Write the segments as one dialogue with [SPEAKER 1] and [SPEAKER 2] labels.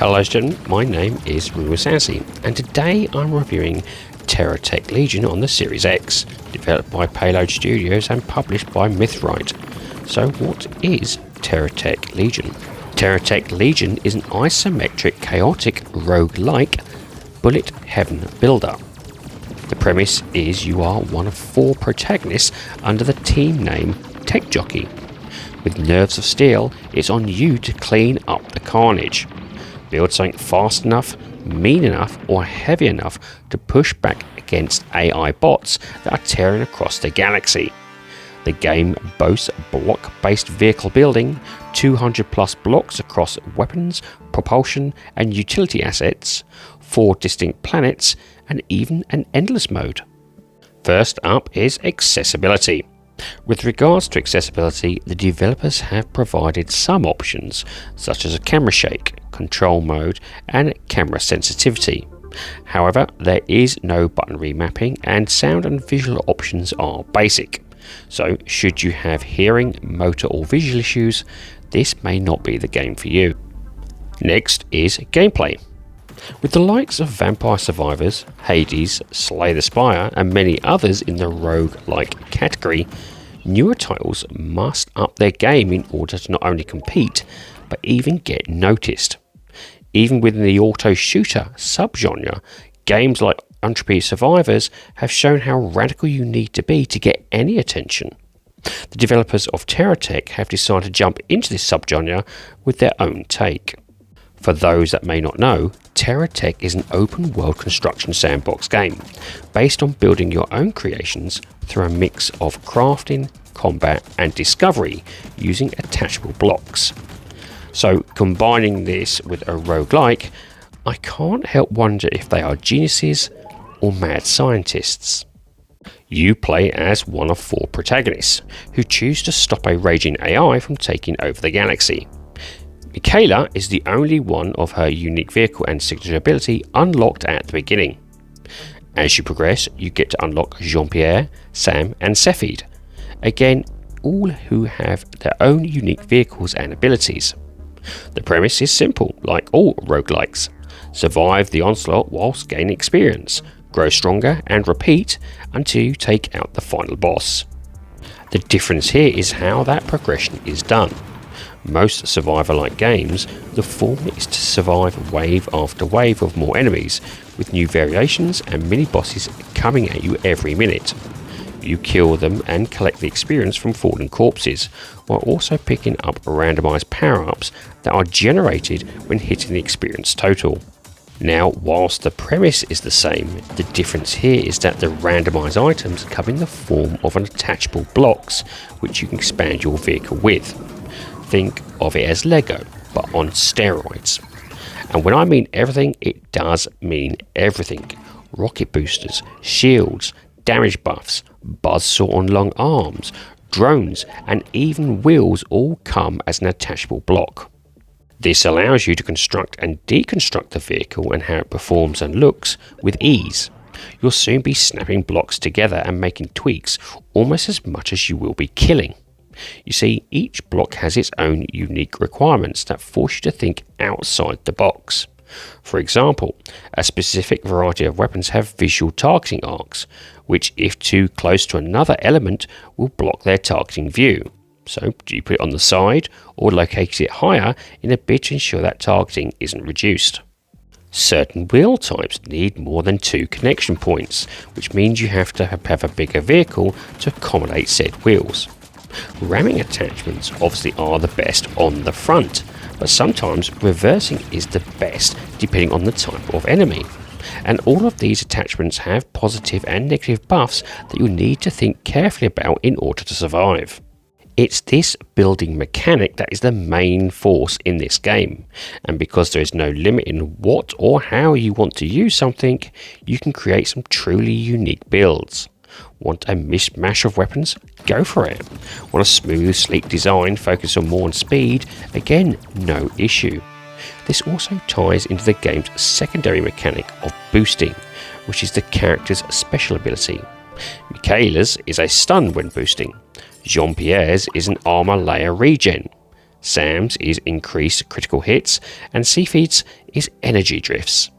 [SPEAKER 1] Hello gentlemen, my name is RemovableSanity, and today I'm reviewing TerraTech Legion on the Series X, developed by Payload Studios and published by Mythright. So what is TerraTech Legion? TerraTech Legion is an isometric chaotic roguelike bullet heaven builder. The premise is you are one of 4 protagonists under the team name Tech Jockey. With nerves of steel, it's on you to clean up the carnage. Build something fast enough, mean enough, or heavy enough to push back against AI bots that are tearing across the galaxy. The game boasts block-based vehicle building, 200 plus blocks across weapons, propulsion, and utility assets, 4 distinct planets, and even an endless mode. First up is accessibility. With regards to accessibility, the developers have provided some options, such as a camera shake, control mode, and camera sensitivity. However, there is no button remapping, and sound and visual options are basic. So, should you have hearing, motor, or visual issues, this may not be the game for you. Next is gameplay. With the likes of Vampire Survivors, Hades, Slay the Spire, and many others in the roguelike category, newer titles must up their game in order to not only compete, but even get noticed. Even within the auto-shooter subgenre, games like Entropy Survivors have shown how radical you need to be to get any attention. The developers of TerraTech have decided to jump into this subgenre with their own take. For those that may not know, TerraTech is an open-world construction sandbox game, based on building your own creations through a mix of crafting, combat, and discovery using attachable blocks. So, combining this with a roguelike, I can't help wonder if they are geniuses or mad scientists. You play as one of 4 protagonists, who choose to stop a raging AI from taking over the galaxy. Michaela is the only one of her unique vehicle and signature ability unlocked at the beginning. As you progress, you get to unlock Jean-Pierre, Sam, and Cephid, again all who have their own unique vehicles and abilities. The premise is simple, like all roguelikes. Survive the onslaught whilst gaining experience, grow stronger, and repeat until you take out the final boss. The difference here is how that progression is done. Most survivor-like games, the form is to survive wave after wave of more enemies, with new variations and mini-bosses coming at you every minute. You kill them and collect the experience from fallen corpses, while also picking up randomized power-ups that are generated when hitting the experience total. Now, whilst the premise is the same, the difference here is that the randomized items come in the form of an attachable blocks, which you can expand your vehicle with. Think of it as Lego, but on steroids. And when I mean everything, it does mean everything. Rocket boosters, shields, damage buffs, buzzsaw on long arms, drones, and even wheels all come as an attachable block. This allows you to construct and deconstruct the vehicle and how it performs and looks with ease. You'll soon be snapping blocks together and making tweaks almost as much as you will be killing. You see, each block has its own unique requirements that force you to think outside the box. For example, a specific variety of weapons have visual targeting arcs, which if too close to another element will block their targeting view. So, do you put it on the side or locate it higher in a bid to ensure that targeting isn't reduced? Certain wheel types need more than 2 connection points, which means you have to have a bigger vehicle to accommodate said wheels. Ramming attachments obviously are the best on the front, but sometimes reversing is the best depending on the type of enemy. And all of these attachments have positive and negative buffs that you need to think carefully about in order to survive. It's this building mechanic that is the main force in this game, and because there is no limit in what or how you want to use something, you can create some truly unique builds. Want a mishmash of weapons? Go for it. Want a smooth, sleek design focused on more on speed? Again, no issue. This also ties into the game's secondary mechanic of boosting, which is the character's special ability. Michaela's is a stun when boosting. Jean-Pierre's is an armor layer regen. Sam's is increased critical hits, and Cephid's is energy drifts.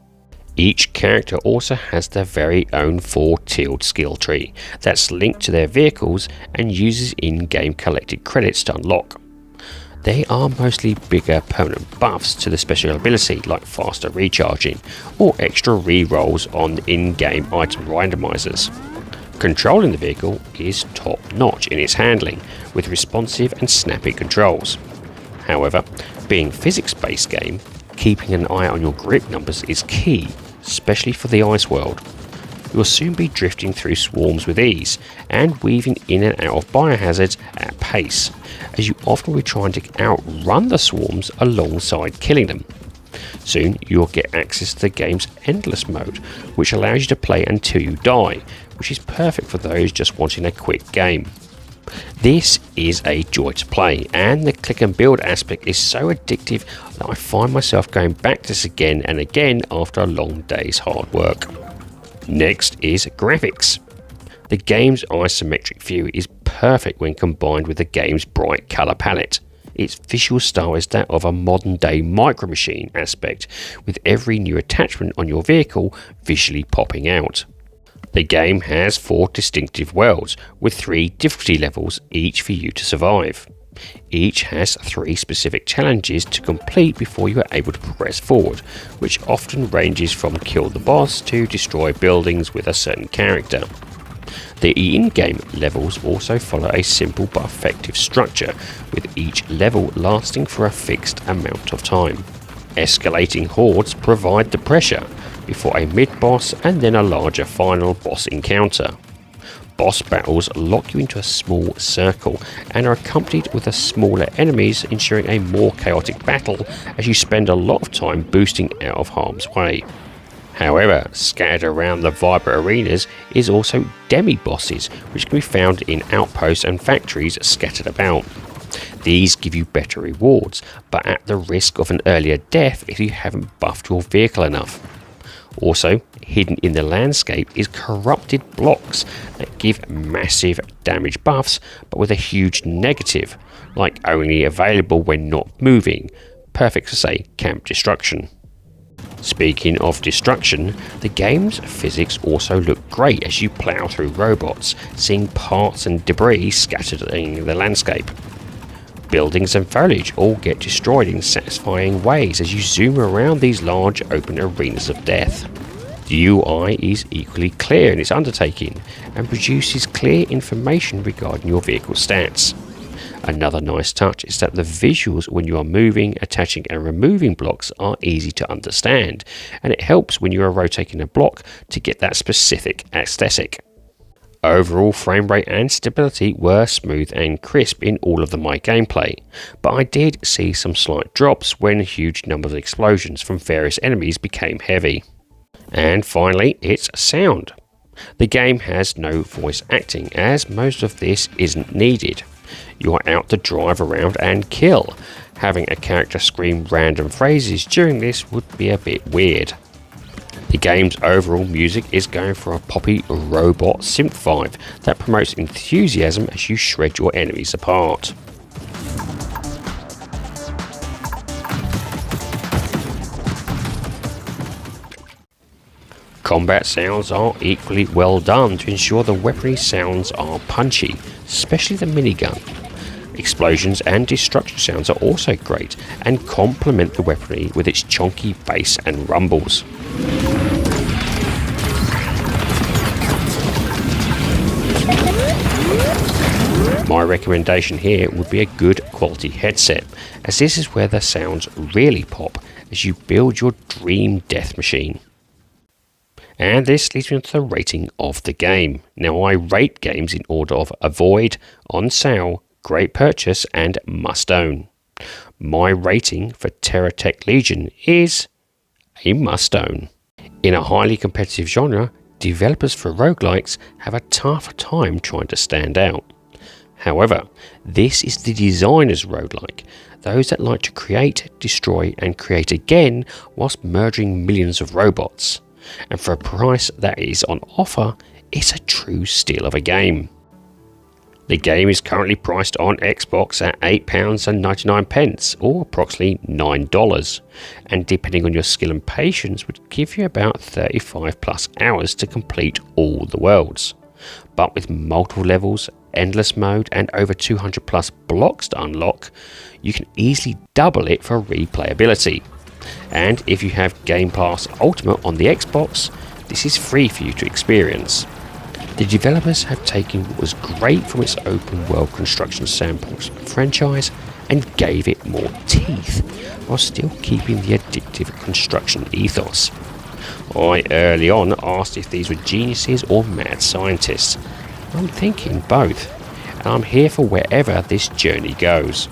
[SPEAKER 1] Each character also has their very own 4-tiered skill tree that's linked to their vehicles and uses in-game collected credits to unlock. They are mostly bigger permanent buffs to the special ability, like faster recharging or extra re-rolls on in-game item randomizers. Controlling the vehicle is top-notch in its handling, with responsive and snappy controls. However, being a physics-based game, keeping an eye on your grip numbers is key, especially for the ice world. You will soon be drifting through swarms with ease and weaving in and out of biohazards at pace, as you often will be trying to outrun the swarms alongside killing them. Soon you'll get access to the game's endless mode, which allows you to play until you die, which is perfect for those just wanting a quick game. This is a joy to play, and the click and build aspect is so addictive that I find myself going back to this again and again after a long day's hard work. Next is graphics. The game's isometric view is perfect when combined with the game's bright colour palette. Its visual style is that of a modern day micro machine aspect, with every new attachment on your vehicle visually popping out. The game has 4 distinctive worlds, with 3 difficulty levels each for you to survive. Each has 3 specific challenges to complete before you are able to progress forward, which often ranges from kill the boss to destroy buildings with a certain character. The in-game levels also follow a simple but effective structure, with each level lasting for a fixed amount of time. Escalating hordes provide the pressure, before a mid-boss and then a larger final boss encounter. Boss battles lock you into a small circle and are accompanied with smaller enemies, ensuring a more chaotic battle as you spend a lot of time boosting out of harm's way. However, scattered around the vibrant arenas is also demi-bosses, which can be found in outposts and factories scattered about. These give you better rewards, but at the risk of an earlier death if you haven't buffed your vehicle enough. Also, hidden in the landscape is corrupted blocks that give massive damage buffs, but with a huge negative, like only available when not moving, perfect for say camp destruction. Speaking of destruction, the game's physics also look great as you plough through robots, seeing parts and debris scattered in the landscape. Buildings and foliage all get destroyed in satisfying ways as you zoom around these large open arenas of death. The UI is equally clear in its undertaking and produces clear information regarding your vehicle stats. Another nice touch is that the visuals when you are moving, attaching and removing blocks are easy to understand, and it helps when you are rotating a block to get that specific aesthetic. Overall frame rate and stability were smooth and crisp in all of my gameplay, but I did see some slight drops when huge numbers of explosions from various enemies became heavy. And finally, its sound. The game has no voice acting, as most of this isn't needed. You are out to drive around and kill. Having a character scream random phrases during this would be a bit weird. The game's overall music is going for a poppy robot synth vibe that promotes enthusiasm as you shred your enemies apart. Combat sounds are equally well done to ensure the weaponry sounds are punchy, especially the minigun. Explosions and destruction sounds are also great and complement the weaponry with its chonky bass and rumbles. My recommendation here would be a good quality headset, as this is where the sounds really pop as you build your dream death machine. And this leads me to the rating of the game. Now I rate games in order of avoid, on sale, great purchase and must own. My rating for TerraTech Legion is a must own. In a highly competitive genre, developers for roguelikes have a tough time trying to stand out. However, this is the designer's roguelike, those that like to create, destroy and create again whilst murdering millions of robots. And for a price that is on offer, it's a true steal of a game. The game is currently priced on Xbox at £8.99, or approximately $9, and depending on your skill and patience would give you about 35 plus hours to complete all the worlds. But with multiple levels, endless mode and over 200 plus blocks to unlock, you can easily double it for replayability. And if you have Game Pass Ultimate on the Xbox, this is free for you to experience. The developers have taken what was great from its open world construction sandbox franchise and gave it more teeth, while still keeping the addictive construction ethos. I early on asked if these were geniuses or mad scientists. I'm thinking both, and I'm here for wherever this journey goes.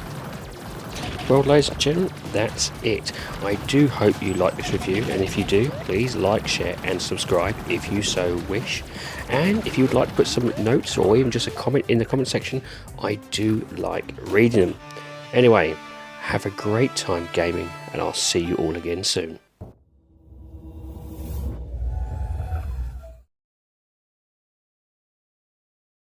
[SPEAKER 1] Well, ladies and gentlemen, that's it. I do hope you like this review, and if you do, please like, share and subscribe if you so wish. And if you would like to put some notes or even just a comment in the comment section, I do like reading them. Anyway, have a great time gaming, and I'll see you all again soon.